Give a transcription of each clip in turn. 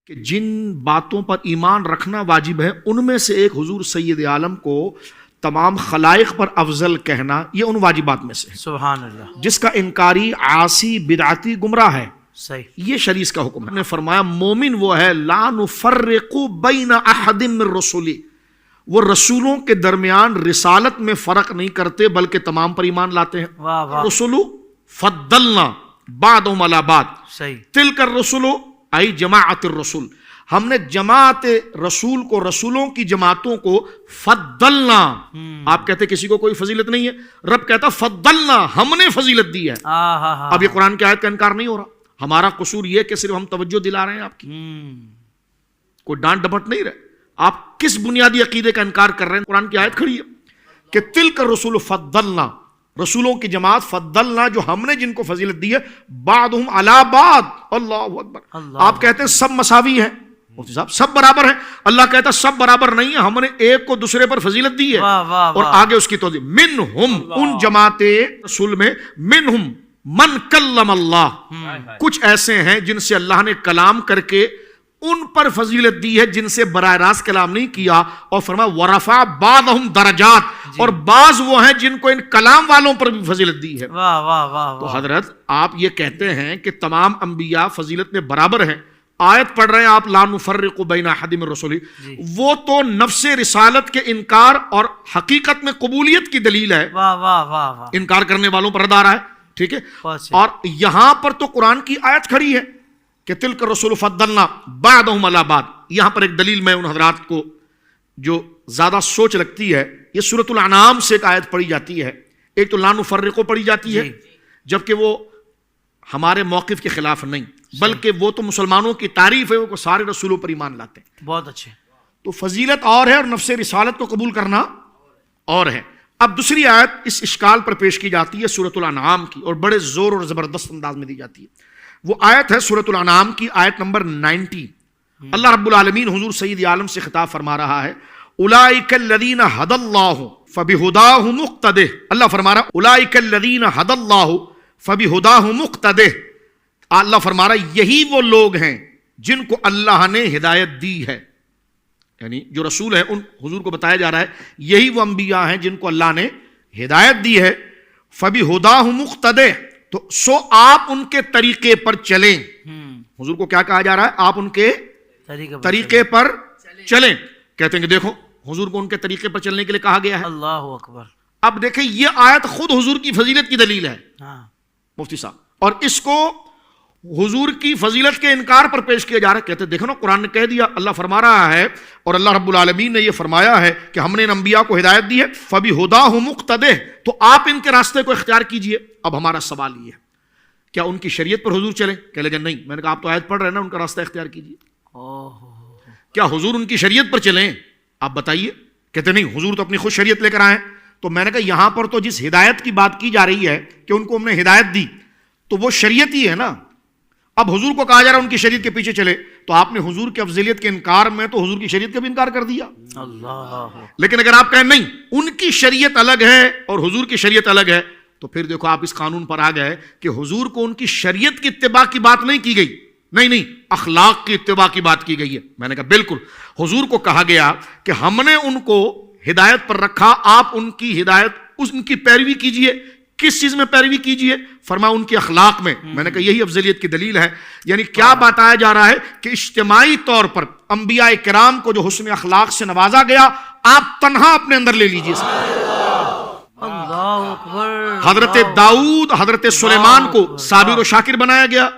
کہ جن باتوں پر ایمان رکھنا واجب ہے ان میں سے ایک حضور سید عالم کو تمام خلائق پر افضل کہنا، یہ ان واجبات میں سے ہے۔ سبحان اللہ۔ جس کا انکاری عاصی بدعتی گمراہ ہے، صحیح۔ یہ شریعت کا حکم ہے۔ نے فرمایا مومن وہ ہے لا نفرق بین احد من رسولی، وہ رسولوں کے درمیان رسالت میں فرق نہیں کرتے بلکہ تمام پر ایمان لاتے ہیں۔ واہ واہ، رسول فضلنا بعضهم علی بعض، صحیح۔ تلک الرسل ای جماعت الرسول، ہم نے جماعت رسول کو، رسولوں کی جماعتوں کو فضلنا۔ آپ کہتے کسی کو کوئی فضیلت نہیں ہے، رب کہتا فضلنا، ہم نے فضیلت دی ہے۔ اب یہ قرآن کی آیت کا انکار نہیں ہو رہا، ہمارا قصور یہ کہ صرف ہم توجہ دلا رہے ہیں آپ کی، کوئی ڈانٹ ڈپٹ نہیں رہے۔ آپ کس بنیادی عقیدے کا انکار کر رہے ہیں؟ قرآن کی آیت کھڑی ہے کہ تلک الرسول فضلنا، رسولوں کی جماعت فضلنا جو ہم نے جن کو فضیلت دی ہے، بعضهم علی بعض، اللہ اکبر۔ آپ کہتے ہیں سب مساوی ہیں، مفتی صاحب سب برابر ہیں، اللہ کہتا ہے سب برابر نہیں ہے، ہم نے ایک کو دوسرے پر فضیلت دی ہے۔ اور آگے اس کی توضیح، منہم، ان جماعت رسول میں، منہم من کلم اللہ، کچھ ایسے ہیں جن سے اللہ نے کلام کر کے ان پر فضیلت دی ہے جن سے براہ راست کلام نہیں کیا، اور فرمایا ورفع بعضهم درجات، اور بعض وہ ہیں جن کو ان کلام والوں پر بھی فضیلت دی ہے۔ واہ واہ واہ، تو حضرت آپ یہ کہتے ہیں کہ تمام انبیاء فضیلت میں برابر ہیں، آیت پڑھ رہے ہیں آپ لا نفرق بین احد من رسولی، وہ تو نفس رسالت کے انکار اور حقیقت میں قبولیت کی دلیل ہے، واہ واہ واہ واہ، انکار کرنے والوں پر رد آ رہا ہے، ٹھیک ہے۔ اور یہاں پر تو قرآن کی آیت کھڑی ہے کہ تلک الرسول فضلنا بعضهم علی بعض۔ یہاں پر ایک دلیل میں ان حضرات کو جو زیادہ سوچ لگتی ہے، یہ سورۃ الانعام سے ایک آیت پڑھی جاتی ہے، ایک تو لا نفرق پڑھی جاتی ہے، جبکہ وہ ہمارے موقف کے خلاف نہیں، بلکہ وہ تو مسلمانوں کی تعریف ہے، وہ سارے رسولوں پر ایمان لاتے ہیں۔ بہت اچھے۔ تو فضیلت اور ہے اور نفس رسالت کو قبول کرنا اور ہے۔ اب دوسری آیت اس اشکال پر پیش کی جاتی ہے سورۃ الانعام کی، اور بڑے زور اور زبردست انداز میں دی جاتی ہے۔ وہ آیت ہے سورۃ الانعام کی آیت نمبر 90۔ اللہ رب العالمین حضور سید عالم سے خطاب فرما رہا ہے، اولئک الذین ھدی اللہ فبہداہ مقتدہ۔ اللہ فرما رہا اولئک الذین ھدی اللہ فبہداہ مقتدہ۔ اللہ فرما رہا یہی وہ لوگ ہیں جن کو اللہ نے ہدایت دی ہے، یعنی جو رسول ہیں ان حضور کو بتایا جا رہا ہے یہی وہ انبیاء ہیں جن کو اللہ نے ہدایت دی ہے۔ فبہداہ مقتدہ، تو سو آپ ان کے طریقے پر چلیں۔ حضور کو کیا کہا جا رہا ہے؟ آپ ان کے طریقے پر چلیں۔ کہتے ہیں کہ دیکھو حضور کو ان کے طریقے پر چلنے کے لیے کہا گیا ہے۔ اللہ اکبر۔ اب دیکھیں یہ آیت خود حضور کی فضیلت کی دلیل ہے مفتی صاحب، اور اس کو حضور کی فضیلت کے انکار پر پیش کیا جا رہا ہے۔ کہتے ہیں دیکھو نا قرآن نے کہہ دیا، اللہ فرما رہا ہے اور اللہ رب العالمین نے یہ فرمایا ہے کہ ہم نے ان انبیاء کو ہدایت دی ہے، فبہداہ مقتدہ، تو آپ ان کے راستے کو اختیار کیجئے۔ اب ہمارا سوال یہ ہے کیا ان کی شریعت پر حضور چلیں؟ کہہ لے گا نہیں، میں نے کہا آپ تو آیت پڑھ رہے ہیں نا، ان کا راستہ اختیار کیجئے۔ کیا حضور ان کی شریعت پر چلیں؟ آپ بتائیے۔ کہتے نہیں، حضور تو اپنی خود شریعت لے کر آئے ہیں۔ تو میں نے کہا یہاں پر تو جس ہدایت کی بات کی جا رہی ہے کہ ان کو ہم نے ہدایت دی، تو وہ شریعت ہی ہے نا۔ اب حضور کو کہا جا رہا ہے ان کی شریعت کے پیچھے چلے، تو آپ نے حضور کی افضلیت کے انکار میں تو حضور کی شریعت کا بھی انکار کر دیا۔ لیکن اگر آپ کہیں نہیں ان کی شریعت الگ ہے اور حضور کی شریعت الگ ہے، تو پھر دیکھو آپ اس قانون پر آ گئے کہ حضور کو ان کی شریعت کی اتباع کی بات نہیں کی گئی، نہیں، اخلاق کی اتباع کی بات کی گئی ہے۔ میں نے کہا بالکل، حضور کو کہا گیا کہ ہم نے ان کو ہدایت پر رکھا، آپ ان کی ہدایت ان کی پیروی کیجئے۔ کس چیز میں پیروی کیجئے؟ فرمایا ان کی اخلاق میں۔ میں نے کہا یہی افضلیت کی دلیل ہے۔ یعنی کیا بتایا جا رہا ہے کہ اجتماعی طور پر انبیاء کرام کو جو حسن اخلاق سے نوازا گیا، آپ تنہا اپنے اندر لے لیجئے۔ حضرت داؤد، حضرت سلیمان کو صابر و شاکر بنایا گیا،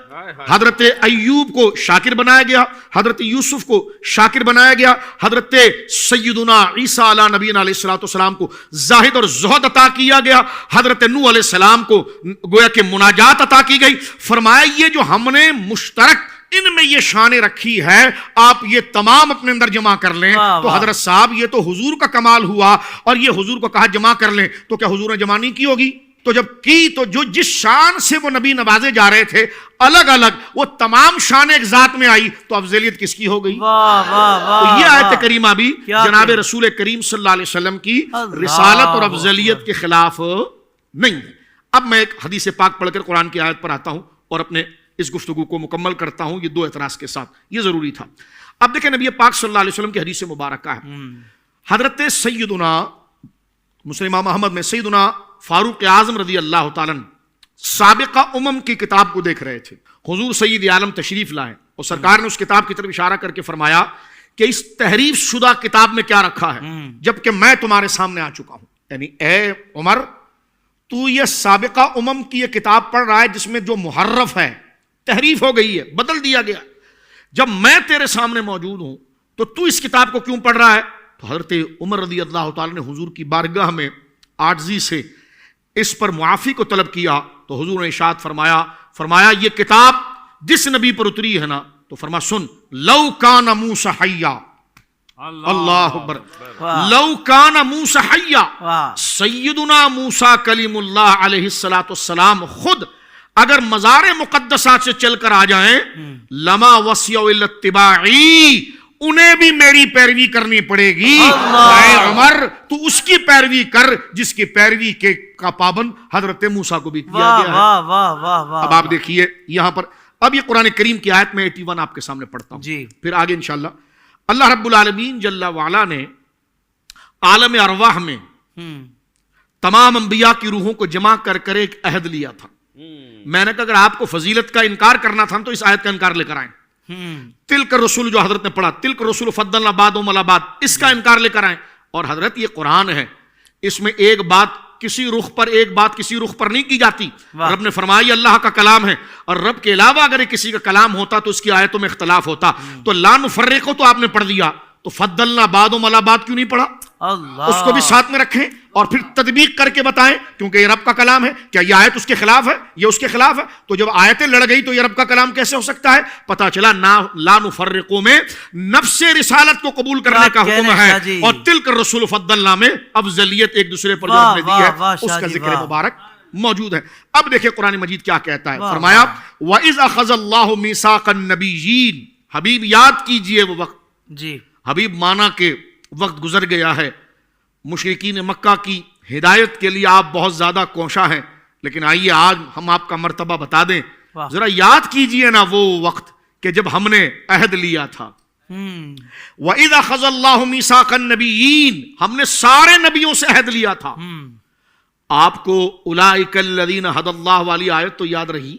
حضرت ایوب کو شاکر بنایا گیا، حضرت یوسف کو شاکر بنایا گیا، حضرت سیدنا عیسیٰ علیہ نبینا علیہ السلام کو زاہد اور زہد عطا کیا گیا، حضرت نوح علیہ السلام کو گویا کہ مناجات عطا کی گئی۔ فرمایا یہ جو ہم نے مشترک ان میں یہ شان رکھی ہے، آپ یہ تمام اپنے اندر جمع کر لیں۔ تو حضرت صاحب یہ تو حضور کا کمال ہوا، اور یہ حضور کو کہا جمع کر لیں، تو کیا حضور نے جمع نہیں کی ہوگی؟ تو جب کی تو جو جس شان سے وہ نبی نوازے جا رہے تھے الگ الگ، وہ تمام شان ایک ذات میں آئی، تو افضلیت کس کی ہو گئی؟ تو یہ آیت کریمہ بھی جناب رسول کریم صلی اللہ علیہ وسلم کی رسالت اور افضلیت کے خلاف نہیں ہے۔ اب میں ایک حدیث پاک پڑھ کر قرآن کی آیت پر آتا ہوں اور اپنے اس گفتگو کو مکمل کرتا ہوں یہ 2 اعتراض کے ساتھ، یہ ضروری تھا۔ اب دیکھیں نبی پاک صلی اللہ علیہ وسلم کی حدیث مبارکہ ہے، حضرت سیدنا مسلم امام احمد میں سیدنا فاروق اعظم رضی اللہ تعالیٰ سابقہ امم کی کتاب کو دیکھ رہے تھے، حضور سید عالم تشریف لائے اور سرکار نے اس کتاب کی طرف اشارہ کر کے فرمایا کہ اس تحریف شدہ کتاب میں کیا رکھا ہے جبکہ میں تمہارے سامنے آ چکا ہوں، یعنی اے عمر تو یہ سابقہ امم کی یہ کتاب پڑھ رہا ہے جس میں جو محرف ہے، تحریف ہو گئی ہے، بدل دیا گیا، جب میں تیرے سامنے موجود ہوں تو اس کتاب کو کیوں پڑھ رہا ہے؟ تو حضرت عمر رضی اللہ تعالی نے حضور کی بارگاہ میں عاجزی سے اس پر معافی کو طلب کیا تو حضور نے ارشاد فرمایا یہ کتاب جس نبی پر اتری ہے نا، تو فرما سن، لو کان موسیٰ حیا، اللہ اکبر، لو کان موسیٰ حیا، سیدنا موسیٰ کلیم اللہ علیہ السلام خود اگر مزار مقدسات سے چل کر آ جائیں، لما وسع الا اتباعی، انہیں بھی میری پیروی کرنی پڑے گی۔ اے عمر تو اس کی پیروی کر جس کی پیروی کا پابند حضرت موسیٰ کو بھی کیا گیا ہے۔ اب آپ دیکھیے یہاں پر، اب یہ قرآن کریم کی آیت میں 81 آپ کے سامنے پڑھتا ہوں، پھر آگے انشاءاللہ اللہ رب العالمین جل وعلا نے عالم ارواح میں تمام انبیاء کی روحوں کو جمع کر کر ایک عہد لیا تھا۔ میں نے کہا اگر آپ کو فضیلت کا انکار کرنا تھا تو اس آیت کا انکار لے کر آئیں، تلک الرسول جو حضرت نے پڑھا، تلک الرسول فضلنا بعضهم علی بعض، اس کا انکار لے کر آئیں۔ اور حضرت یہ قرآن ہے، اس میں ایک بات کسی رخ پر ایک بات کسی رخ پر نہیں کی جاتی۔ رب نے فرمایا اللہ کا کلام ہے، اور رب کے علاوہ اگر کسی کا کلام ہوتا تو اس کی آیتوں میں اختلاف ہوتا، تو لا نفرقو تو آپ نے پڑھ دیا، تو فضلنا بعضهم علی بعض کیوں نہیں پڑھا؟ اس کو بھی ساتھ میں رکھیں اور پھر تطبیق کر کے بتائیں، کیونکہ یہ رب کا کلام ہے، کیا یہ آیت اس کے خلاف ہے؟ یہ اس کے خلاف ہے؟ تو جب آیتیں لڑ گئی تو یہ رب کا کلام کیسے ہو سکتا ہے؟ پتا چلا لا نفرقو میں نفس رسالت کو قبول کرنے کا حکم ہے، اور تلک الرسول فضلنا میں افضلیت ایک دوسرے پر جو ہم نے دی ہے اس کا ذکر مبارک موجود ہے۔ اب دیکھیں قرآن مجید کیا کہتا ہے، فرمایا وَإِذْ أَخَذَ اللَّهُ مِيثَاقَ النَّبِيِّينَ، حبیب یاد کیجئے وہ وقت، حبیب مانا کہ وقت گزر گیا ہے، مشرکین مکہ کی ہدایت کے لیے آپ بہت زیادہ کوشاں ہیں، لیکن آئیے آج ہم آپ کا مرتبہ بتا دیں، ذرا یاد کیجئے نا وہ وقت کہ جب ہم نے عہد لیا تھا۔ وَإِذْ أَخَذَ اللَّهُ مِيثَاقَ النَّبِيِّينَ، ہم نے سارے نبیوں سے عہد لیا تھا۔ آپ کو اولئک الذین ھدی اللہ والی آیت تو یاد رہی،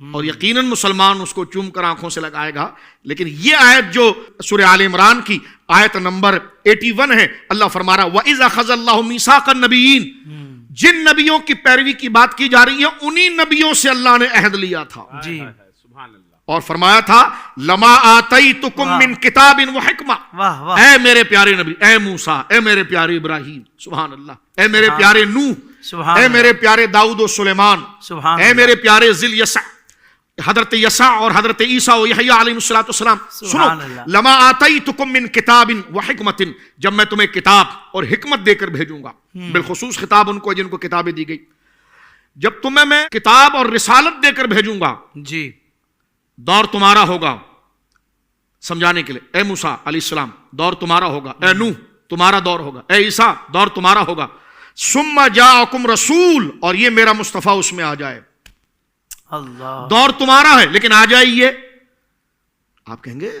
اور یقیناً مسلمان اس کو چوم کر آنکھوں سے لگائے گا، لیکن یہ آیت جو سورہ آل عمران کی آیت نمبر 81 ہے، اللہ فرما رہا وَإِذْ أَخَذَ اللَّهُ مِيثَاقَ النَّبِيِّينَ، جن نبیوں کی پیروی کی بات کی جا رہی ہے انہی نبیوں سے اللہ نے عہد لیا تھا، اور فرمایا تھا لَمَا آتَيْتُكُم مِّن كِتَابٍ وَحِكْمَةٍ، اے میرے پیارے نبی، اے موسیٰ، اے میرے پیارے ابراہیم، سبحان اللہ، اے میرے پیارے نوح، اے میرے پیارے داؤد و سلیمان، اے میرے پیارے ذی یسع، حضرت یسع اور حضرت عیسیٰ و یحییٰ علیہ السلام، سنو لما آتیتکم من کتاب و حکمت، جب میں تمہیں کتاب اور حکمت دے کر بھیجوں گا، بالخصوص خطاب ان کو جن کو کتابیں دی گئی، جب تمہیں میں کتاب اور رسالت دے کر بھیجوں گا، دور تمہارا ہوگا سمجھانے کے لیے، اے موسیٰ علیہ السلام دور تمہارا ہوگا، اے نوح تمہارا دور ہوگا، اے عیسیٰ دور تمہارا ہوگا، ثم جاءکم رسول، اور یہ میرا مصطفیٰ اس میں آ جائے، دور تمہارا ہے لیکن آ جائیے۔ آپ کہیں گے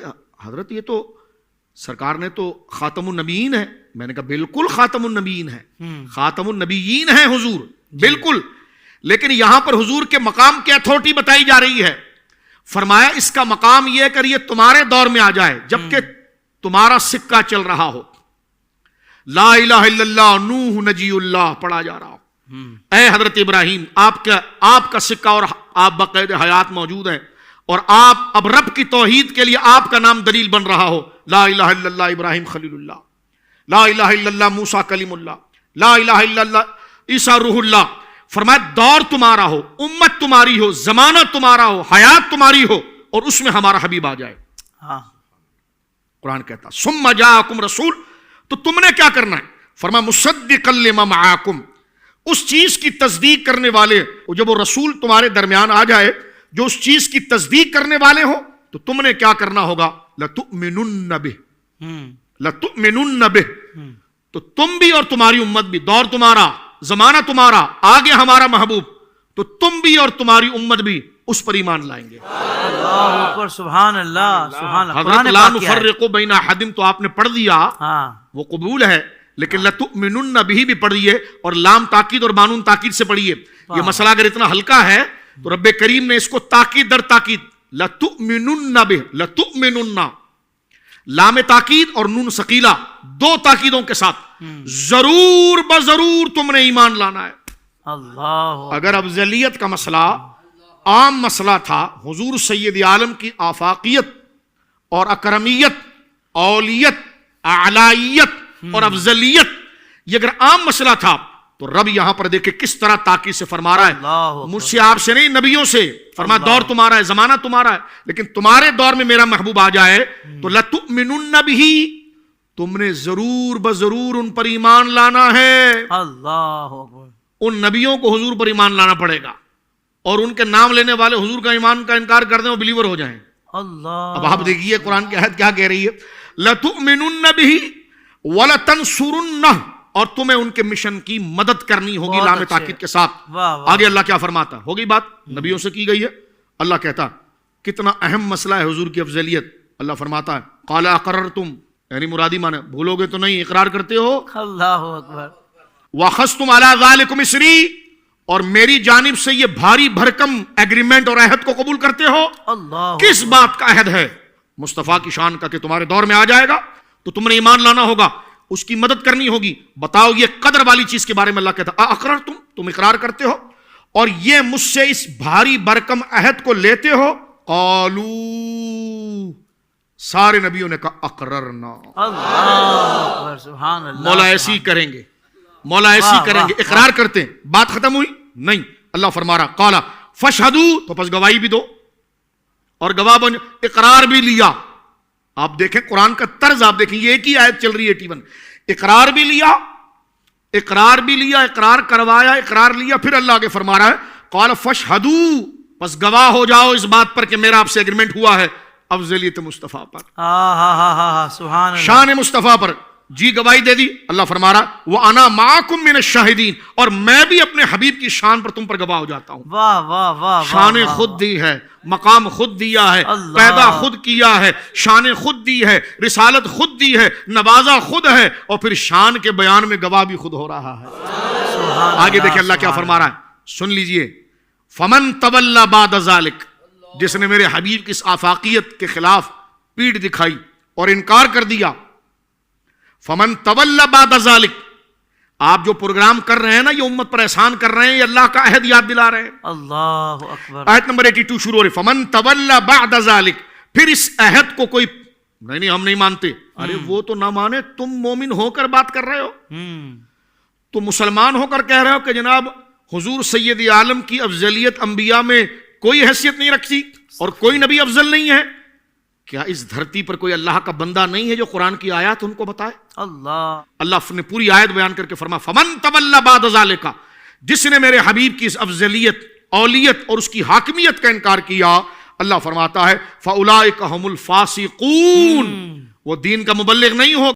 حضرت یہ تو سرکار نے تو خاتم النبیین ہے، میں نے کہا بالکل خاتم النبیین ہے، خاتم النبیین ہے حضور، بالکل، لیکن یہاں پر حضور کے مقام کی اتھارٹی بتائی جا رہی ہے، فرمایا اس کا مقام یہ کر یہ تمہارے دور میں آ جائے جبکہ تمہارا سکہ چل رہا ہو، لا الہ الا اللہ نوح نجی اللہ پڑھا جا رہا ہو، اے حضرت ابراہیم آپ کا سکہ اور آپ بقید حیات موجود ہیں، اور آپ اب رب کی توحید کے لیے آپ کا نام دلیل بن رہا ہو، لا الہ الا اللہ ابراہیم خلیل اللہ، لا الہ الا اللہ موسیٰ کلیم اللہ، لا الہ الا اللہ عیسیٰ روح اللہ، فرمایا دور تمہارا ہو، امت تمہاری ہو، زمانہ تمہارا ہو، حیات تمہاری ہو، اور اس میں ہمارا حبیب آ جائے۔ قرآن کہتا ثم جاءکم رسول، تو تم نے کیا کرنا ہے؟ فرمایا مصدقا لما معاکم، اس چیز کی تصدیق کرنے والے، جب وہ رسول تمہارے درمیان آ جائے جو اس چیز کی تصدیق کرنے والے ہو تو تم نے کیا کرنا ہوگا؟ لَتُؤْمِنُنَّ بِهِ، لَتُؤْمِنُنَّ بِهِ، تو تم بھی اور تمہاری امت بھی، دور تمہارا، زمانہ تمہارا، آگے ہمارا محبوب، تو تم بھی اور تمہاری امت بھی اس پر ایمان لائیں گے. اللہ اکبر، سبحان اللہ، سبحان اللہ. حضرت قرآن لا پاک کیا ہے؟ نفرق بین احد تو آپ نے پڑھ دیا، ہاں وہ قبول ہے، لیکن لتؤمنن بھی پڑھیے اور لام تاکید اور بانون تاکید سے پڑھیے. یہ مسئلہ اگر اتنا ہلکا ہے تو رب کریم نے اس کو تاکید در تاکید لتؤمنن به، لتؤمنن لام تاکید اور نون ثقیلہ دو تاکیدوں کے ساتھ ضرور بضرور تم نے ایمان لانا ہے. اللہ اگر افضلیت کا مسئلہ عام مسئلہ تھا، حضور سید عالم کی آفاقیت اور اکرمیت، اولیت، اعلائیت اور افضلیت، یہ اگر عام مسئلہ تھا تو رب یہاں پر دیکھے کس طرح تاکید سے فرما رہا ہے، مجھ سے آپ سے نہیں، نبیوں سے فرما. دور تمہارا ہے، زمانہ تمہارا ہے، لیکن تمہارے دور میں میرا محبوب آ جائے تو لتؤمنن بھی، تم نے ضرور بضرور ان پر ایمان لانا ہے. اللہ اکبر. ان نبیوں کو حضور پر ایمان لانا پڑے گا، اور ان کے نام لینے والے حضور کا ایمان کا انکار کر دیں وہ بلیور ہو جائیں. اللہ اب آپ دیکھیے قرآن کی آیت کیا کہہ رہی ہے، لتؤمنن به ولتنصرنہ، اور تمہیں ان کے مشن کی مدد کرنی ہوگی بہت لام اچھے. تاکید کے ساتھ. واہ واہ. آگے اللہ کیا فرماتا، ہو گئی بات، نبیوں سے کی گئی ہے. اللہ کہتا کتنا اہم مسئلہ ہے حضور کی افضلیت. اللہ فرماتا ہے قال اقررتم، یعنی مرادی مانے بھولو گے تو نہیں، اقرار کرتے ہو. اللہ اکبر. واخذتم علی ذلکم اسری، اور میری جانب سے یہ بھاری بھرکم ایگریمنٹ اور عہد کو قبول کرتے ہو. اللہ کس بات کا عہد ہے؟ مصطفیٰ کی شان کا کہ تمہارے دور میں آ جائے گا تو تم نے ایمان لانا ہوگا، اس کی مدد کرنی ہوگی. بتاؤ یہ قدر والی چیز کے بارے میں اللہ کہتا اقررتم، تم اقرار کرتے ہو اور یہ مجھ سے اس بھاری بھرکم عہد کو لیتے ہو. قالو، سارے نبیوں نے کہا اقررنا. اللہ اکبر، سبحان اللہ. مولا ایسی کریں گے، مولا ایسی واہ، کریں گے. واہ، اقرار کرتے ہیں، بات ختم ہوئی نہیں. اللہ فرما رہا قالا فشہدو، تو پس گواہی بھی دو اور گواہ بن. اقرار بھی لیا. آپ دیکھیں قرآن کا طرز، آپ دیکھیں یہ ایک ہی آیت چل رہی ہے 81. اقرار بھی لیا، اقرار بھی لیا، اقرار کروایا، اقرار لیا، پھر اللہ آگے فرما رہا ہے قال فشہدو، پس گواہ ہو جاؤ اس بات پر کہ میرا آپ سے ایگریمنٹ ہوا ہے افضلیت مصطفیٰ پر، سبحان اللہ. شان مصطفیٰ پر. جی گواہی دے دی. اللہ فرما رہا وَأَنَا مَعَكُم مِّنَ الشَّاهِدِينَ، اور میں بھی اپنے حبیب کی شان پر تم پر گواہ ہو جاتا ہوں. واہ واہ واہ. شان خود دی ہے، مقام خود دیا ہے، اللہ. پیدا خود کیا ہے، شان خود دی ہے، رسالت خود دی ہے، نوازا خود ہے، اور پھر شان کے بیان میں گواہ بھی خود ہو رہا ہے. آگے دیکھیں اللہ کیا فرما رہا ہے، سن لیجئے. فمن تولى بعد ذلك، جس نے میرے حبیب کی اس آفاقیت کے خلاف پیٹھ دکھائی اور انکار کر دیا. فمن تولى بعد ذلك، آپ جو پروگرام کر رہے ہیں نا، یہ امت پر احسان کر رہے ہیں، یہ اللہ کا عہد یاد دلا رہے ہیں. اللہ اکبر. آیت نمبر 82 شروع ہو رہی. فمن تولى بعد ذلك، پھر اس عہد کو کوئی نہیں ہم نہیں مانتے. ارے وہ تو نہ مانے، تم مومن ہو کر بات کر رہے ہو، تو مسلمان ہو کر کہہ رہے ہو کہ جناب حضور سید عالم کی افضلیت انبیاء میں کوئی حیثیت نہیں رکھتی اور کوئی نبی افضل نہیں ہے. کیا اس دھرتی پر کوئی اللہ کا بندہ نہیں ہے جو قرآن کی آیات ان کو بتائے؟ اللہ نے پوری آیت بیان کر کے فرما فمن تولى بعد ذلك، جس نے میرے حبیب کی اس افضلیت، اولیت اور اس کی حاکمیت کا انکار کیا، اللہ فرماتا ہے فاولئک هم الفاسقون، وہ دین کا مبلغ نہیں ہو